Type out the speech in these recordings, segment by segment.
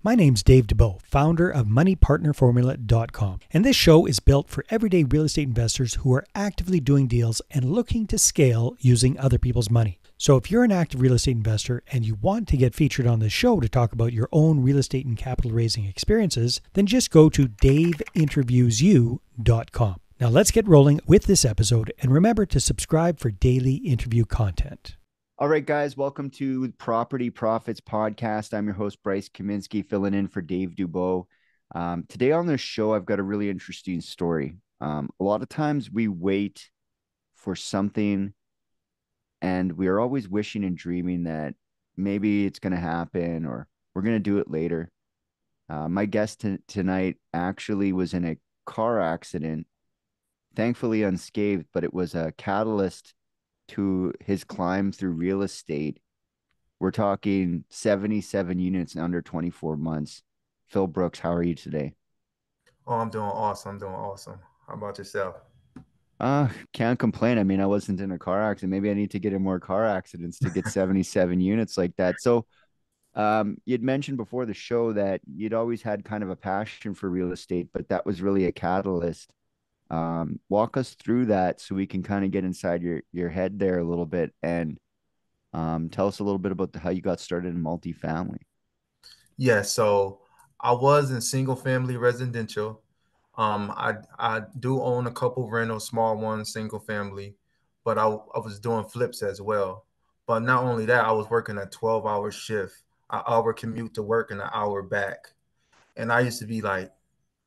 My name's Dave DeBoe, founder of MoneyPartnerFormula.com, and this show is built for everyday real estate investors who are actively doing deals and looking to scale using other people's money. So if you're an active real estate investor and you want to get featured on this show to talk about your own real estate and capital raising experiences, then just go to daveinterviewsyou.com. Now let's get rolling with this episode, and remember to subscribe for daily interview content. All right, guys, welcome to Property Profits Podcast. I'm your host, Bryce Kaminsky, filling in for Dave Dubois. Today on this show, I've got a really interesting story. A lot of times we wait for something and we are always wishing and dreaming that maybe it's going to happen or we're going to do it later. My guest tonight actually was in a car accident, thankfully unscathed, but it was a catalyst to his climb through real estate. We're talking 77 units in under 24 months. Phil Brooks, how are you today? Oh, I'm doing awesome. I'm doing awesome. How about yourself? Can't complain. I mean, I wasn't in a car accident. Maybe I need to get in more car accidents to get 77 units like that. So, you'd mentioned before the show that you'd always had kind of a passion for real estate, but that was really a catalyst. Walk us through that so we can kind of get inside your head there a little bit and tell us a little bit about how you got started in multifamily. Yeah, so I was in single family residential. I do own a couple rentals, small ones, single family, but I was doing flips as well. But not only that, I was working a 12-hour shift, an hour commute to work and an hour back. And I used to be like,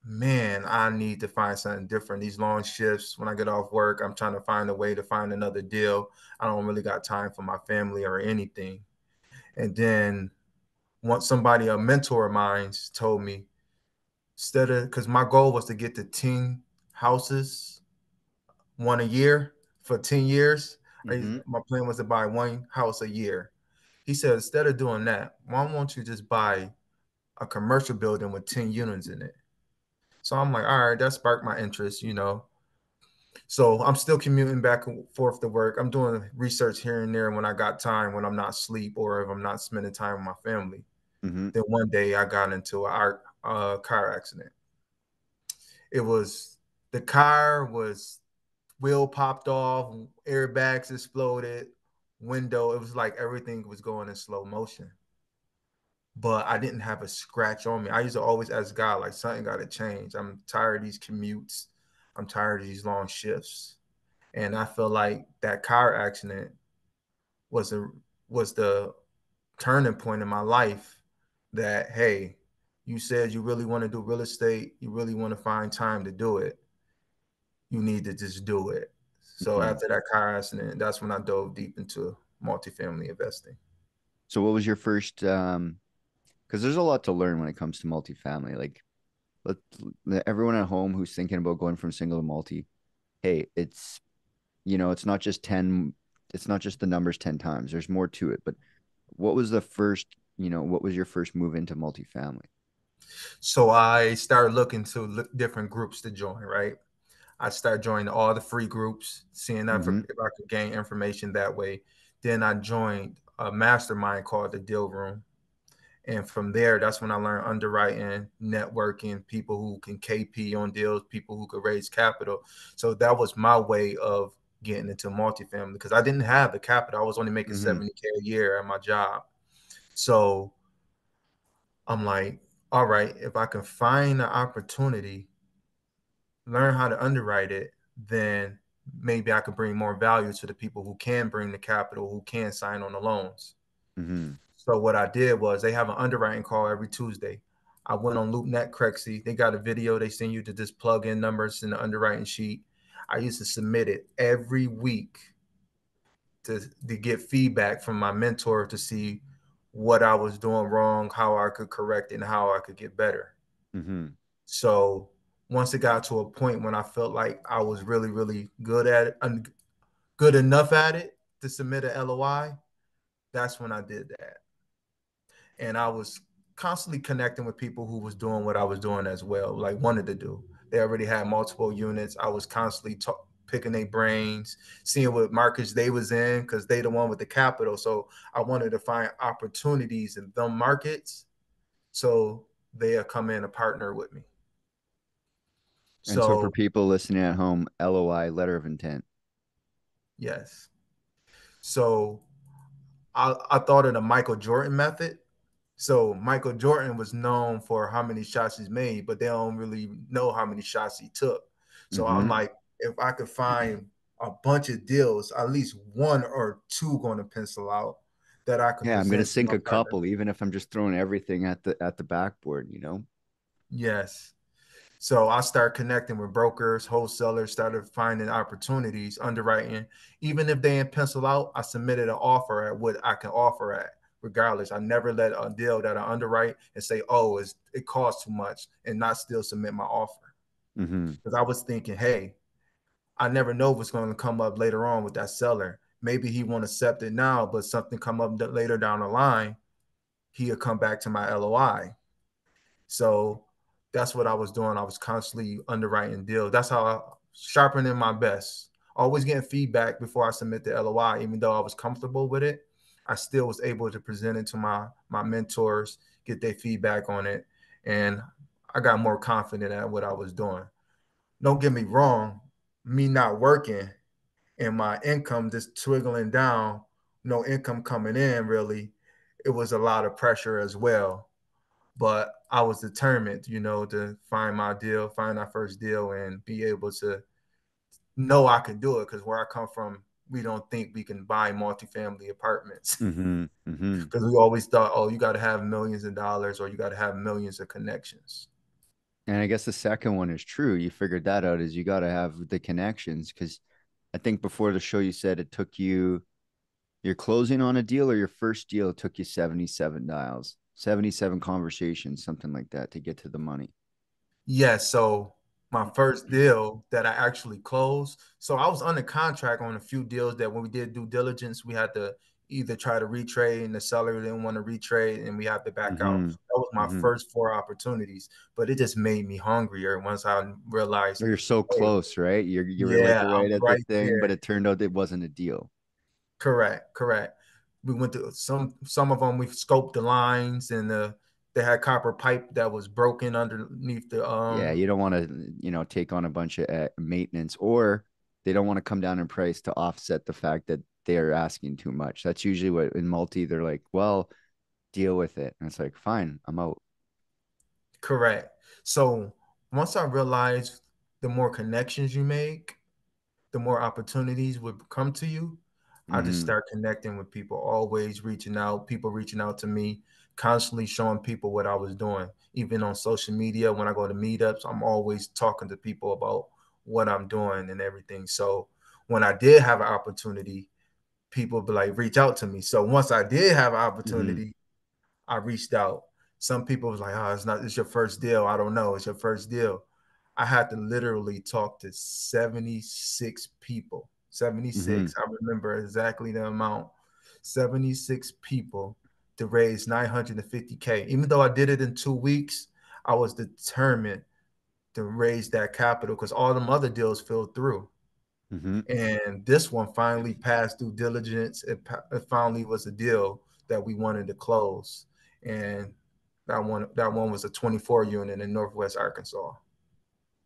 man, I need to find something different. These long shifts, when I get off work, I'm trying to find a way to find another deal. I don't really got time for my family or anything. And then once somebody, a mentor of mine, told me, instead of, because my goal was to get to 10 houses, one a year for 10 years. Mm-hmm. My plan was to buy one house a year. He said, instead of doing that, why don't you just buy a commercial building with 10 units in it? So I'm like, all right, that sparked my interest. So I'm still commuting back and forth to work. I'm doing research here and there when I got time, when I'm not asleep or if I'm not spending time with my family. Mm-hmm. Then one day I got into a car accident. It was the car was wheel popped off, airbags exploded, window. It was like everything was going in slow motion. But I didn't have a scratch on me. I used to always ask God, like, something got to change. I'm tired of these commutes. I'm tired of these long shifts. And I feel like that car accident was a was the turning point in my life that, hey, you said you really want to do real estate, you really want to find time to do it, you need to just do it. So Mm-hmm. after that car accident, that's when I dove deep into multifamily investing. So what was your first, because there's a lot to learn when it comes to multifamily. Like everyone at home who's thinking about going from single to multi, hey, it's not just 10, it's not just the numbers 10 times. There's more to it. But what was your first move into multifamily? So I started looking to different groups to join, right? I started joining all the free groups, seeing that Mm-hmm. if I could gain information that way. Then I joined a mastermind called the Deal Room. And from there, that's when I learned underwriting, networking, people who can KP on deals, people who could raise capital. So that was my way of getting into multifamily because I didn't have the capital. I was only making Mm-hmm. 70K a year at my job. So I'm like, all right, if I can find an opportunity, learn how to underwrite it, then maybe I could bring more value to the people who can bring the capital, who can sign on the loans. Mm-hmm. So what I did was they have an underwriting call every Tuesday. I went on LoopNet Crexy. They got a video. They send you to just plug in numbers in the underwriting sheet. I used to submit it every week to get feedback from my mentor to see what I was doing wrong, how I could correct it, and how I could get better. Mm-hmm. So once it got to a point when I felt like I was really, really good at it, good enough at it to submit an LOI, that's when I did that. And I was constantly connecting with people who was doing what I was doing as well, like wanted to do. They already had multiple units. I was constantly picking their brains, seeing what markets they was in because they the one with the capital. So I wanted to find opportunities in them markets so they'll come in and partner with me. And so for So people listening at home, LOI, letter of intent. yes. So I thought of the Michael Jordan method. So Michael Jordan was known for how many shots he's made, but they don't really know how many shots he took. So I'm Mm-hmm. like, if I could find a bunch of deals, at least one or two going to pencil out that I could Yeah, I'm gonna present to sink my a partner. couple, even if I'm just throwing everything at the backboard, Yes. So I started connecting with brokers, wholesalers, started finding opportunities, underwriting. Even if they didn't pencil out, I submitted an offer at what I can offer at, regardless. I never let a deal that I underwrite and say, oh, it costs too much and not still submit my offer. Mm-hmm. Because I was thinking, hey, I never know what's going to come up later on with that seller. Maybe he won't accept it now, but something come up later down the line, he'll come back to my LOI. So that's what I was doing. I was constantly underwriting deals. That's how I sharpening my best. Always getting feedback before I submit the LOI, even though I was comfortable with it. I still was able to present it to my mentors, get their feedback on it, and I got more confident at what I was doing. Don't get me wrong, me not working and my income just twiggling down, no income coming in really, it was a lot of pressure as well, but I was determined, to find my deal, find our first deal, and be able to know I could do it. Because where I come from, we don't think we can buy multifamily apartments Mm-hmm. Mm-hmm. because we always thought, oh, you got to have millions of dollars or you got to have millions of connections. And I guess the second one is true. You figured that out is you got to have the connections because I think before the show you said it took you your closing on a deal or your first deal took you 77 dials, 77 conversations, something like that to get to the money. Yeah, so my first deal that I actually closed. So I was under contract on a few deals that when we did due diligence, we had to either try to retrade and the seller didn't want to retrade and we had to back out. Mm-hmm. That was my Mm-hmm. first four opportunities, but it just made me hungrier once I realized, Or you're so hey, close, right? You were like yeah, right I'm at the right thing, but there. it turned out it wasn't a deal. Correct, correct. We went to some of them. We scoped the lines and they had copper pipe that was broken underneath the Yeah, you don't want to, take on a bunch of maintenance, or they don't want to come down in price to offset the fact that they're asking too much. That's usually what in multi they're like, well, deal with it. And it's like, fine, I'm out. Correct. So once I realized the more connections you make, the more opportunities would come to you. I just Mm-hmm. start connecting with people, always reaching out, people reaching out to me, constantly showing people what I was doing. Even on social media, when I go to meetups, I'm always talking to people about what I'm doing and everything. So when I did have an opportunity, people be like, reach out to me. So once I did have an Mm-hmm. opportunity, I reached out. Some people was like, "Oh, it's your first deal." I don't know. It's your first deal. I had to literally talk to 76 people. Mm-hmm. 76. I remember exactly the amount. 76 people to raise 950K. Even though I did it in 2 weeks, I was determined to raise that capital because all them other deals fell through. Mm-hmm. And this one finally passed due diligence. It finally was a deal that we wanted to close. And that one was a 24 unit in Northwest Arkansas.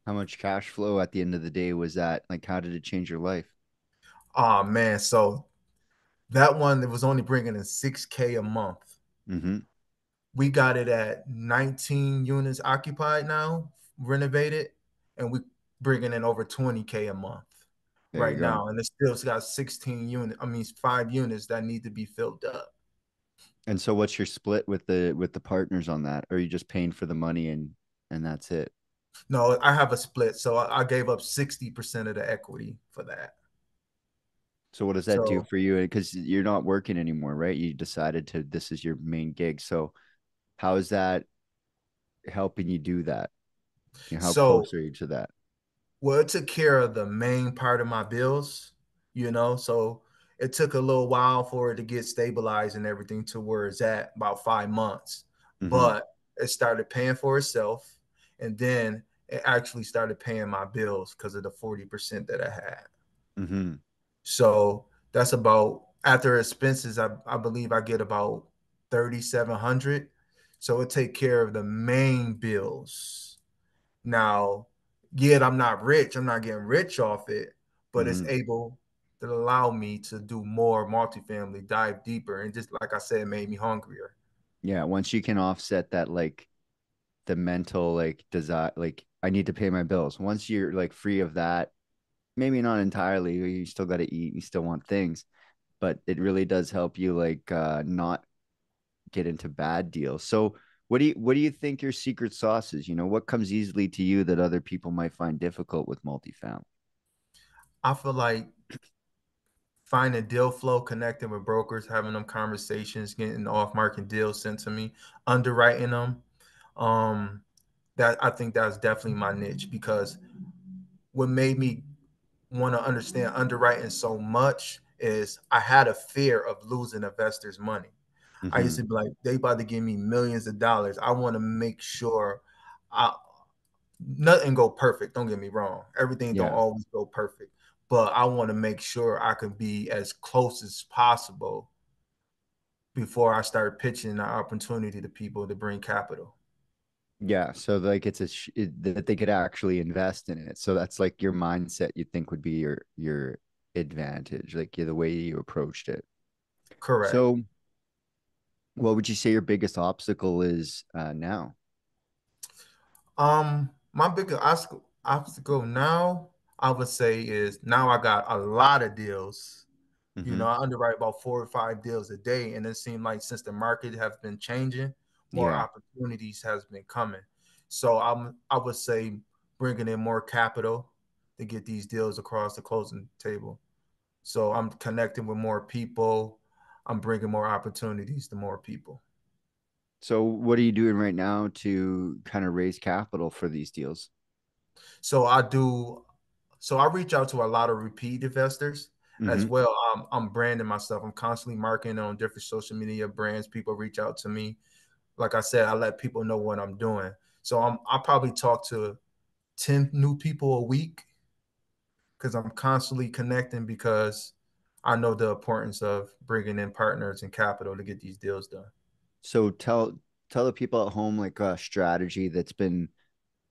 How much cash flow at the end of the day was that? Like, how did it change your life? Oh man, so that one, it was only bringing in 6K a month. Mm-hmm. We got it at 19 units occupied now, renovated, and we bringing in over 20K a month There you right go. now. And it still got 16 units. I mean, 5 units that need to be filled up. And so what's your split with the partners on that? Or are you just paying for the money and that's it? No, I have a split. So I gave up 60% of the equity for that. So what does that do So for you? Because you're not working anymore, right? You decided to this is your main gig. So how is that helping you do that? How so close are you to that? well, it took care of the main part of my bills. So it took a little while for it to get stabilized and everything to where it's at about 5 months. Mm-hmm. But it started paying for itself. And then it actually started paying my bills because of the 40% that I had. Mm-hmm. So that's about after expenses, I believe I get about 3,700. So it take care of the main bills. Now, yet I'm not rich. I'm not getting rich off it, but it's Hmm. able to allow me to do more multifamily, dive deeper, and just like I said, it made me hungrier. Yeah, once you can offset that, like the mental like desire, like I need to pay my bills. Once you're like free of that, maybe not entirely, you still got to eat, you still want things, but it really does help you like not get into bad deals. So what do you think your secret sauce is? What comes easily to you that other people might find difficult with multifamily? I feel like finding deal flow, connecting with brokers, having them conversations, getting off market deals sent to me, underwriting them. Um, that I think that's definitely my niche because what made me want to understand underwriting so much is I had a fear of losing investors' money. I used Hmm. to be like, they about to give me millions of dollars. I want to make sure I nothing go perfect. Don't get me wrong. Everything don't Yeah. always go perfect. But I want to make sure I can be as close as possible before I start pitching the opportunity to people to bring capital. Yeah, so like that they could actually invest in it. So that's like your mindset you think would be your advantage, like the way you approached it. Correct. So what would you say your biggest obstacle is now? My biggest obstacle now, I would say, is now I got a lot of deals. You know, Hmm. I underwrite about 4 or 5 deals a day, and it seemed like since the market has been changing, more Yeah. opportunities has been coming. So I would say bringing in more capital to get these deals across the closing table. So I'm connecting with more people. I'm bringing more opportunities to more people. So what are you doing right now to kind of raise capital for these deals? So I do. So I reach out to a lot of repeat investors as Hmm. well. I'm branding myself. I'm constantly marketing on different social media brands. People reach out to me. Like I said, I let people know what I'm doing. So I probably talk to 10 new people a week because I'm constantly connecting because I know the importance of bringing in partners and capital to get these deals done. So tell the people at home like a strategy that's been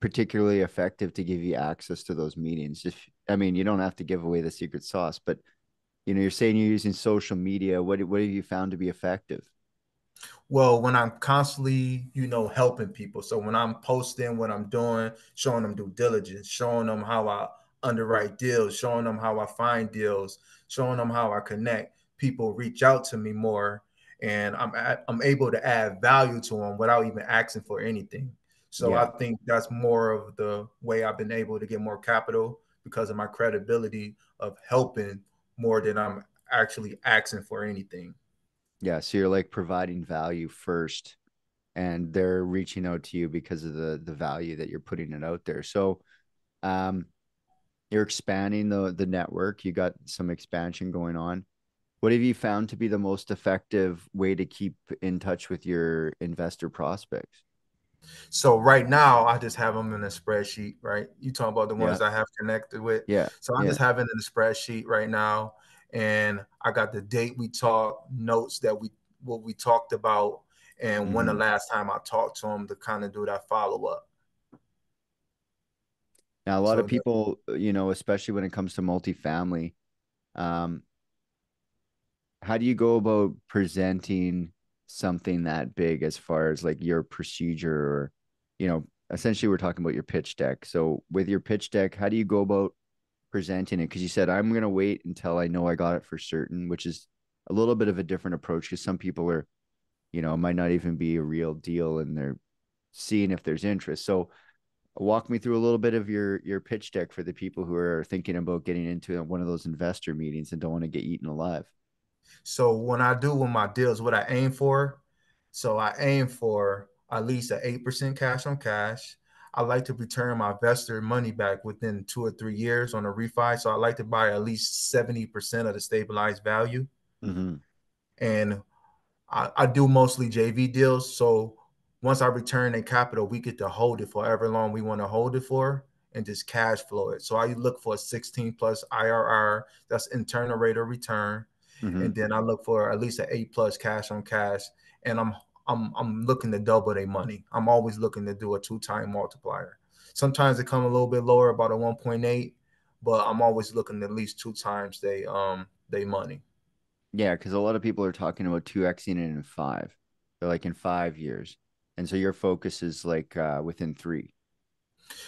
particularly effective to give you access to those meetings. If I mean, you don't have to give away the secret sauce, but you're saying you're using social media. What have you found to be effective? Well, when I'm constantly, helping people. So when I'm posting what I'm doing, showing them due diligence, showing them how I underwrite deals, showing them how I find deals, showing them how I connect, people reach out to me more, and I'm able to add value to them without even asking for anything. So I Yeah. think that's more of the way I've been able to get more capital because of my credibility of helping more than I'm actually asking for anything. Yeah. So you're like providing value first and they're reaching out to you because of the value that you're putting it out there. So um you're expanding the network. You got some expansion going on. What have you found to be the most effective way to keep in touch with your investor prospects? So right now, I just have them in a spreadsheet, right? You talking about the Yeah. ones I have connected with. Yeah. So I Yeah. just have it in the spreadsheet right now. And I got the date we talked, notes that what we talked about, and when the Hmm. last time I talked to them to kind of do that follow up. Now, a lot of So people, especially when it comes to multifamily, um, how do you go about presenting something that big as far as like your procedure or, essentially we're talking about your pitch deck. So with your pitch deck, how do you go about presenting it? Because you said, I'm going to wait until I know I got it for certain, which is a little bit of a different approach because some people are, it might not even be a real deal and they're seeing if there's interest. So walk me through a little bit of your pitch deck for the people who are thinking about getting into one of those investor meetings and don't want to get eaten alive. So when I do with my deals, what I aim for, so I aim for at least an 8% cash on cash. I like to return my investor money back within 2 or 3 years on a refi. So I like to buy at least 70% of the stabilized value. Mm-hmm. And I do mostly JV deals. So once I return in capital, we get to hold it for however long we want to hold it for and just cash flow it. So I look for a 16 plus IRR, that's internal rate of return. Mm-hmm. And then I look for at least an 8 plus cash on cash. And I'm looking to double their money. I'm always looking to do a 2-time multiplier. Sometimes they come a little bit lower, about a 1.8, but I'm always looking at least 2 times they money. Yeah, because a lot of people are talking about 2xing it in 5. They're like in 5 years. And so your focus is like within 3.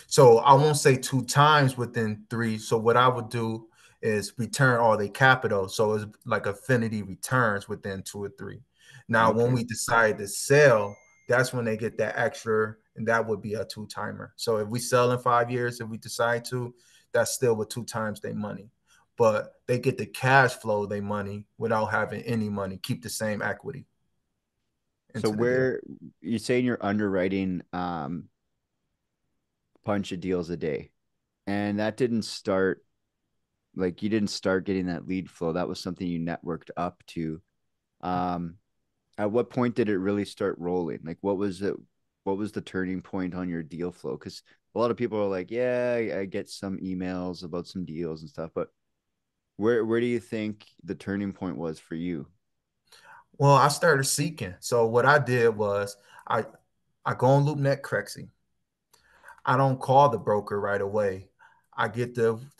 So I won't say 2 times within 3. So what I would do is return all the capital. So it's like affinity returns within 2 or 3. Now, when Okay. we decide to sell, that's when they get that extra, and that would be a 2-timer. So if we sell in 5 years, if we decide to, that's still with 2 times their money. But they get the cash flow their money without having any money, keep the same equity So into the deal. where you saying you're underwriting bunch of deals a day, and that didn't start, like you didn't start getting that lead flow. That was something you networked up to. At what point did it really start rolling? Like what was it? What was the turning point on your deal flow? Because a lot of people are like, yeah, I get some emails about some deals and stuff, but where do you think the turning point was for you? Well, I started seeking. So what I did was I I go on LoopNet Crexy. I don't call the broker right away. I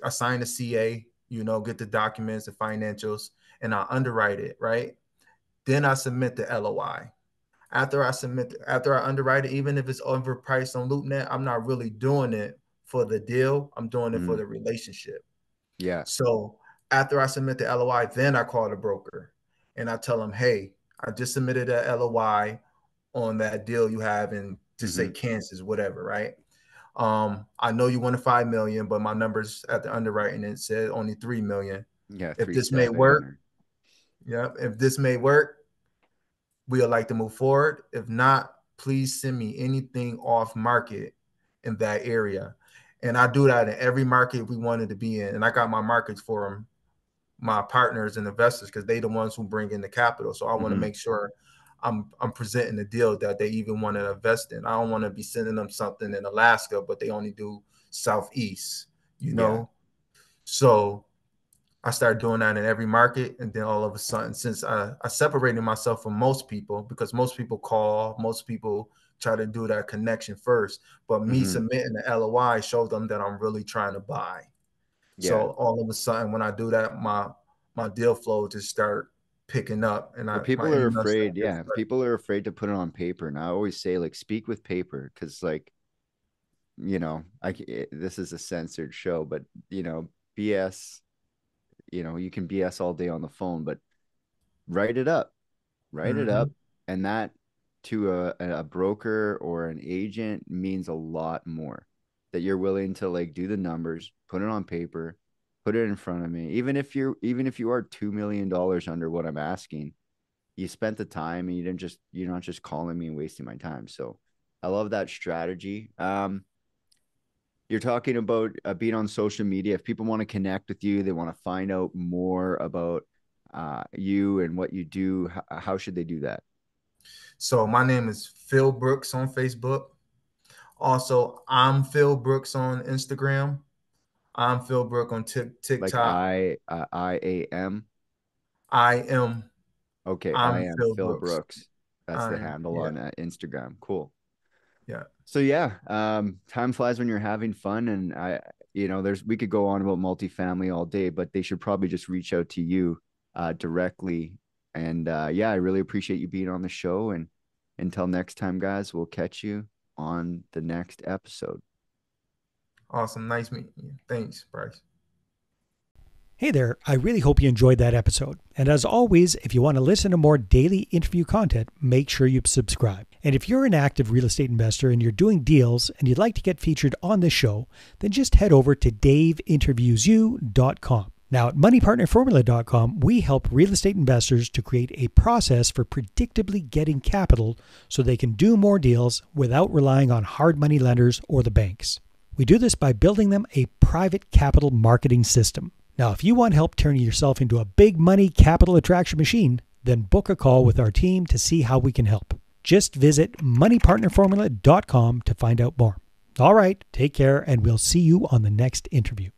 sign the CA, get the documents, the financials, and I underwrite it, right? Then I submit the LOI. After I underwrite it, even if it's overpriced on LoopNet, I'm not really doing it for the deal. I'm doing it for Mm, the relationship. yeah. So after I submit the LOI, then I call the broker and I tell them, hey, I just submitted a LOI on that deal you have in, just say Mm-hmm. Kansas, whatever, right? I know you wanted 5 million, but my numbers at the underwriting, it said only 3 million. Yeah, If three this may seven work, or yeah, if this may work, we would like to move forward. If not, please send me anything off market in that area. And I do that in every market we wanted to be in. And I got my markets for them, my partners and investors, because they the ones who bring in the capital. So I want to mm-hmm. make sure I'm presenting a deal that they even want to invest in. I don't want to be sending them something in Alaska, but they only do Southeast, you Yeah. know? So I started doing that in every market. And then all of a sudden, since I separated myself from most people, because most people call, most people try to do that connection first. But me Mm-hmm. submitting the LOI showed them that I'm really trying to buy. Yeah. So all of a sudden, when I do that, my deal flow just start picking up, and Well, my people are emails start afraid. getting Yeah, flooded. people are afraid to put it on paper. And I always say, like, speak with paper, because, like, this is a censored show, but BS. You can BS all day on the phone, but write it up, write it up, Mm-hmm. and that to a broker or an agent means a lot more. That you're willing to like do the numbers, put it on paper, put it in front of me. Even if you are $2 million under what I'm asking, you spent the time and you're not just calling me and wasting my time. So I love that strategy. You're talking about being on social media. If people want to connect with you, they want to find out more about you and what you do, how should they do that? So my name is Phil Brooks on Facebook. Also, I'm Phil Brooks on Instagram. I'm Phil Brooks on Like TikTok. I am. I am. Okay, I I'm am Phil Phil Brooks. Brooks. That's the handle Yeah, on Instagram. Cool. yeah. So yeah, time flies when you're having fun, and we could go on about multifamily all day, but they should probably just reach out to you directly. And yeah, I really appreciate you being on the show. And until next time, guys, we'll catch you on the next episode. Awesome. Nice meeting you. Thanks, Bryce. Hey there, I really hope you enjoyed that episode. And as always, if you want to listen to more daily interview content, make sure you subscribe. And if you're an active real estate investor and you're doing deals and you'd like to get featured on this show, then just head over to daveinterviewyou.com. Now at moneypartnerformula.com, we help real estate investors to create a process for predictably getting capital so they can do more deals without relying on hard money lenders or the banks. We do this by building them a private capital marketing system. Now, if you want help turning yourself into a big money capital attraction machine, then book a call with our team to see how we can help. Just visit moneypartnerformula.com to find out more. All right, take care, and we'll see you on the next interview.